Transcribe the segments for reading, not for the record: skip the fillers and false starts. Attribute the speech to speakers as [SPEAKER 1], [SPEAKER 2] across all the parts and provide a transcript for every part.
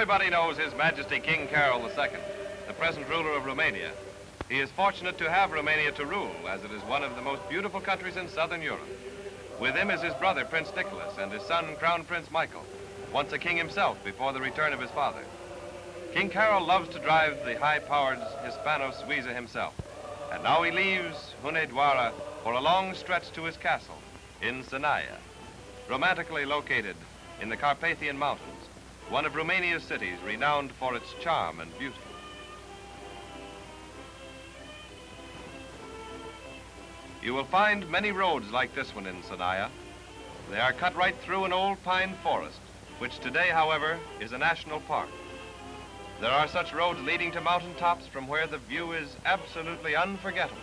[SPEAKER 1] Everybody knows His Majesty King Carol II, the present ruler of Romania. He is fortunate to have Romania to rule, as it is one of the most beautiful countries in southern Europe. With him is his brother, Prince Nicholas, and his son, Crown Prince Michael, once a king himself before the return of his father. King Carol loves to drive the high-powered Hispano Suiza himself, and now he leaves Hunedoara for a long stretch to his castle in Sinaia, romantically located in the Carpathian Mountains, one of Romania's cities renowned for its charm and beauty. You will find many roads like this one in Sinaia. They are cut right through an old pine forest, which today, however, is a national park. There are such roads leading to mountaintops from where the view is absolutely unforgettable.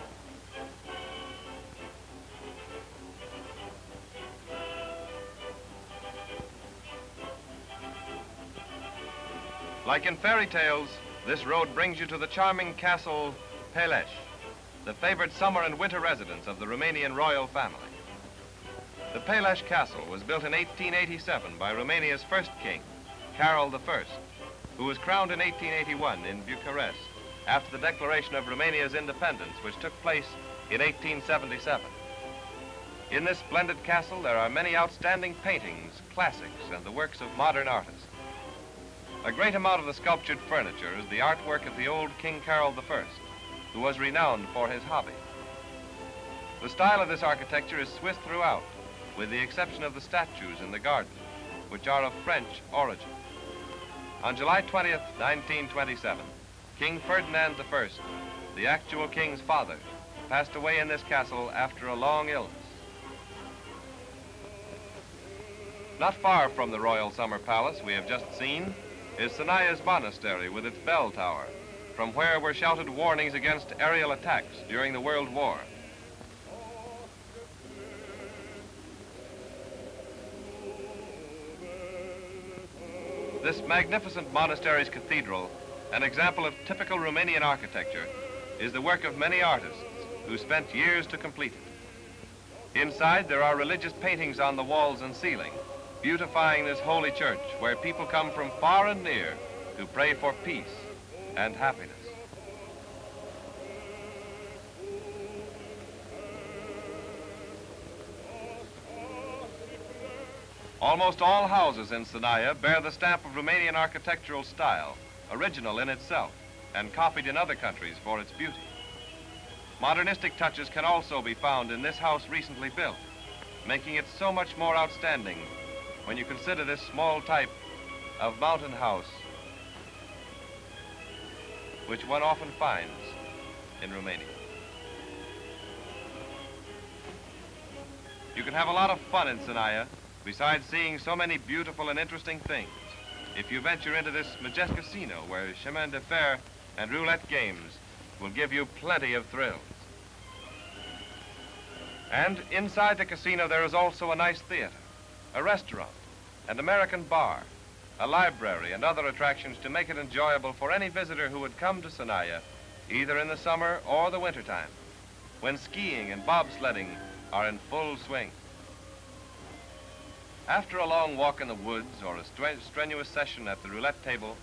[SPEAKER 1] Like in fairy tales, this road brings you to the charming castle Peles, the favored summer and winter residence of the Romanian royal family. The Peles Castle was built in 1887 by Romania's first king, Carol I, who was crowned in 1881 in Bucharest after the declaration of Romania's independence, which took place in 1877. In this splendid castle, there are many outstanding paintings, classics, and the works of modern artists. A great amount of the sculptured furniture is the artwork of the old King Carol I, who was renowned for his hobby. The style of this architecture is Swiss throughout, with the exception of the statues in the garden, which are of French origin. On July 20th, 1927, King Ferdinand I, the actual king's father, passed away in this castle after a long illness. Not far from the royal summer palace we have just seen is Sinaia's monastery with its bell tower, from where were shouted warnings against aerial attacks during the World War. This magnificent monastery's cathedral, an example of typical Romanian architecture, is the work of many artists who spent years to complete it. Inside, there are religious paintings on the walls and ceiling, beautifying this holy church where people come from far and near to pray for peace and happiness. Almost all houses in Sinaia bear the stamp of Romanian architectural style, original in itself and copied in other countries for its beauty. Modernistic touches can also be found in this house recently built, making it so much more outstanding when you consider this small type of mountain house which one often finds in Romania. You can have a lot of fun in Sinaia, besides seeing so many beautiful and interesting things, if you venture into this majestic casino where chemin de fer and roulette games will give you plenty of thrills. And inside the casino there is also a nice theater, a restaurant, an American bar, a library, and other attractions to make it enjoyable for any visitor who would come to Sinaia, either in the summer or the wintertime, when skiing and bobsledding are in full swing. After a long walk in the woods or a strenuous session at the roulette table,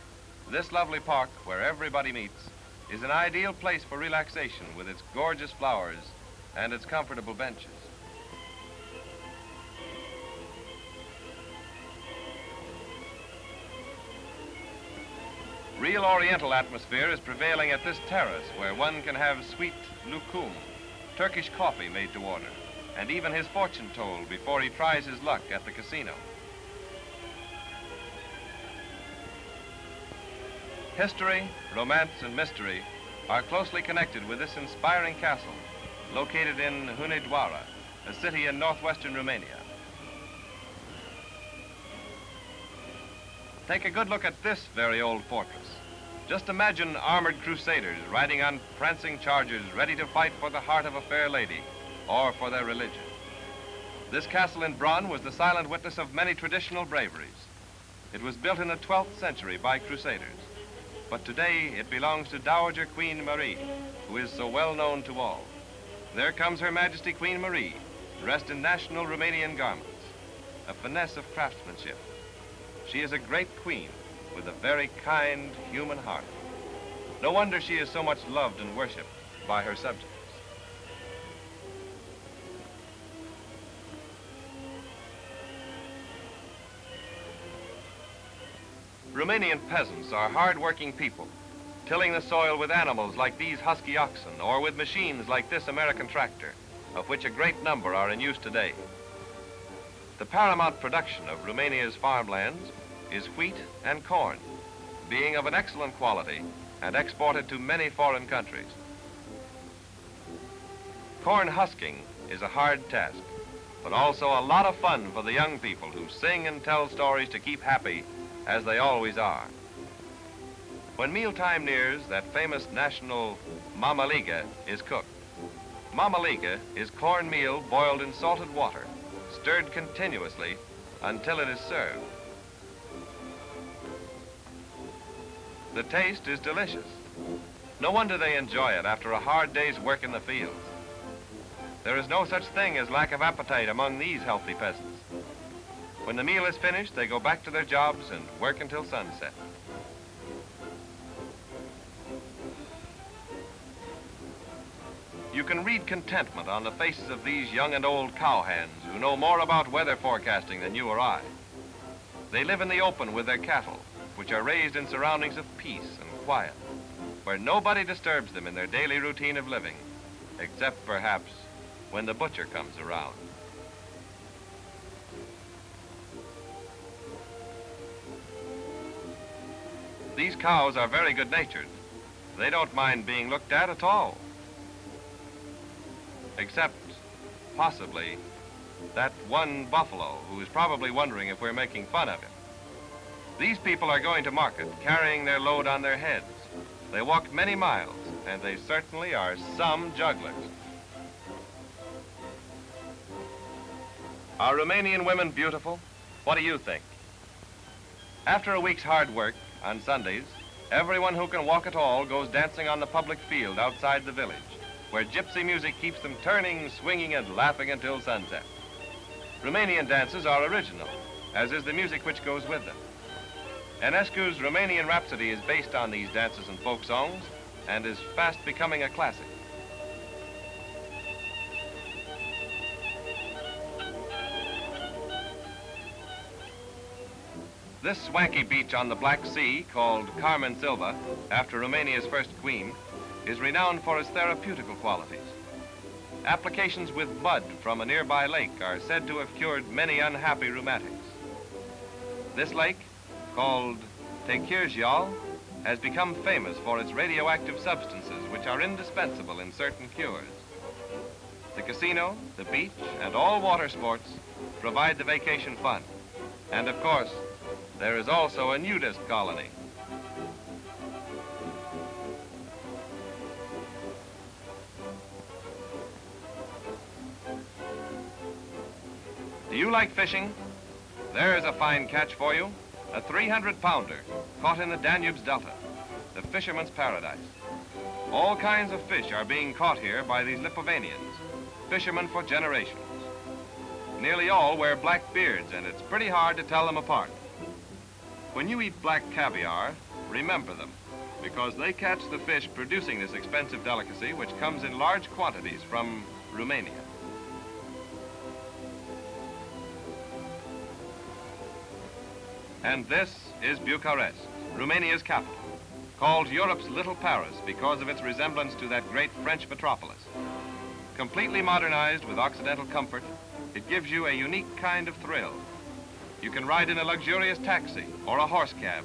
[SPEAKER 1] this lovely park, where everybody meets, is an ideal place for relaxation with its gorgeous flowers and its comfortable benches. Real Oriental atmosphere is prevailing at this terrace, where one can have sweet lukum, Turkish coffee made to order, and even his fortune told before he tries his luck at the casino. History, romance, and mystery are closely connected with this inspiring castle, located in Hunedoara, a city in northwestern Romania. Take a good look at this very old fortress. Just imagine armored crusaders riding on prancing chargers, ready to fight for the heart of a fair lady or for their religion. This castle in Bron was the silent witness of many traditional braveries. It was built in the 12th century by crusaders, but today it belongs to Dowager Queen Marie, who is so well known to all. There comes Her Majesty Queen Marie, dressed in national Romanian garments, a finesse of craftsmanship. She is a great queen, with a very kind human heart. No wonder she is so much loved and worshipped by her subjects. Romanian peasants are hard-working people, tilling the soil with animals like these husky oxen or with machines like this American tractor, of which a great number are in use today. The paramount production of Romania's farmlands is wheat and corn, being of an excellent quality and exported to many foreign countries. Corn husking is a hard task, but also a lot of fun for the young people who sing and tell stories to keep happy, as they always are. When mealtime nears, that famous national mamaliga is cooked. Mamaliga is cornmeal boiled in salted water, stirred continuously until it is served. The taste is delicious. No wonder they enjoy it after a hard day's work in the fields. There is no such thing as lack of appetite among these healthy peasants. When the meal is finished, they go back to their jobs and work until sunset. You can read contentment on the faces of these young and old cowhands who know more about weather forecasting than you or I. They live in the open with their cattle, which are raised in surroundings of peace and quiet, where nobody disturbs them in their daily routine of living, except perhaps when the butcher comes around. These cows are very good-natured. They don't mind being looked at all. Except, possibly, that one buffalo who is probably wondering if we're making fun of him. These people are going to market, carrying their load on their heads. They walked many miles, and they certainly are some jugglers. Are Romanian women beautiful? What do you think? After a week's hard work, on Sundays, everyone who can walk at all goes dancing on the public field outside the village, where gypsy music keeps them turning, swinging, and laughing until sunset. Romanian dances are original, as is the music which goes with them. Enescu's Romanian Rhapsody is based on these dances and folk songs and is fast becoming a classic. This swanky beach on the Black Sea, called Carmen Silva, after Romania's first queen, is renowned for its therapeutical qualities. Applications with mud from a nearby lake are said to have cured many unhappy rheumatics. This lake, called Tequirgial, has become famous for its radioactive substances which are indispensable in certain cures. The casino, the beach, and all water sports provide the vacation fun. And of course, there is also a nudist colony. Do you like fishing? There's a fine catch for you. A 300-pounder caught in the Danube's delta, the fisherman's paradise. All kinds of fish are being caught here by these Lipovanians, fishermen for generations. Nearly all wear black beards, and it's pretty hard to tell them apart. When you eat black caviar, remember them, because they catch the fish producing this expensive delicacy, which comes in large quantities from Romania. And this is Bucharest, Romania's capital, called Europe's Little Paris because of its resemblance to that great French metropolis. Completely modernized with Occidental comfort, it gives you a unique kind of thrill. You can ride in a luxurious taxi or a horse cab,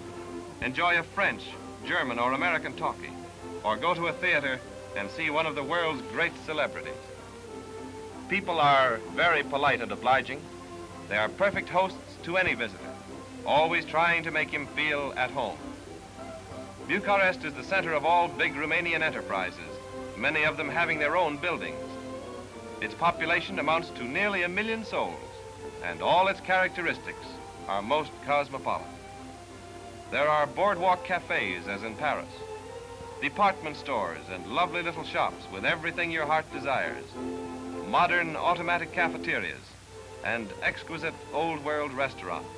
[SPEAKER 1] enjoy a French, German, or American talkie, or go to a theater and see one of the world's great celebrities. People are very polite and obliging. They are perfect hosts to any visitor, always trying to make him feel at home. Bucharest is the center of all big Romanian enterprises, many of them having their own buildings. Its population amounts to nearly 1 million souls, and all its characteristics are most cosmopolitan. There are boardwalk cafes, as in Paris, department stores and lovely little shops with everything your heart desires, modern automatic cafeterias, and exquisite old-world restaurants,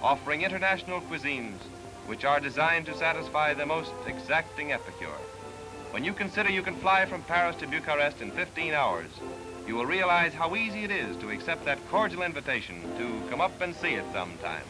[SPEAKER 1] offering international cuisines which are designed to satisfy the most exacting epicure. When you consider you can fly from Paris to Bucharest in 15 hours, you will realize how easy it is to accept that cordial invitation to come up and see it sometime.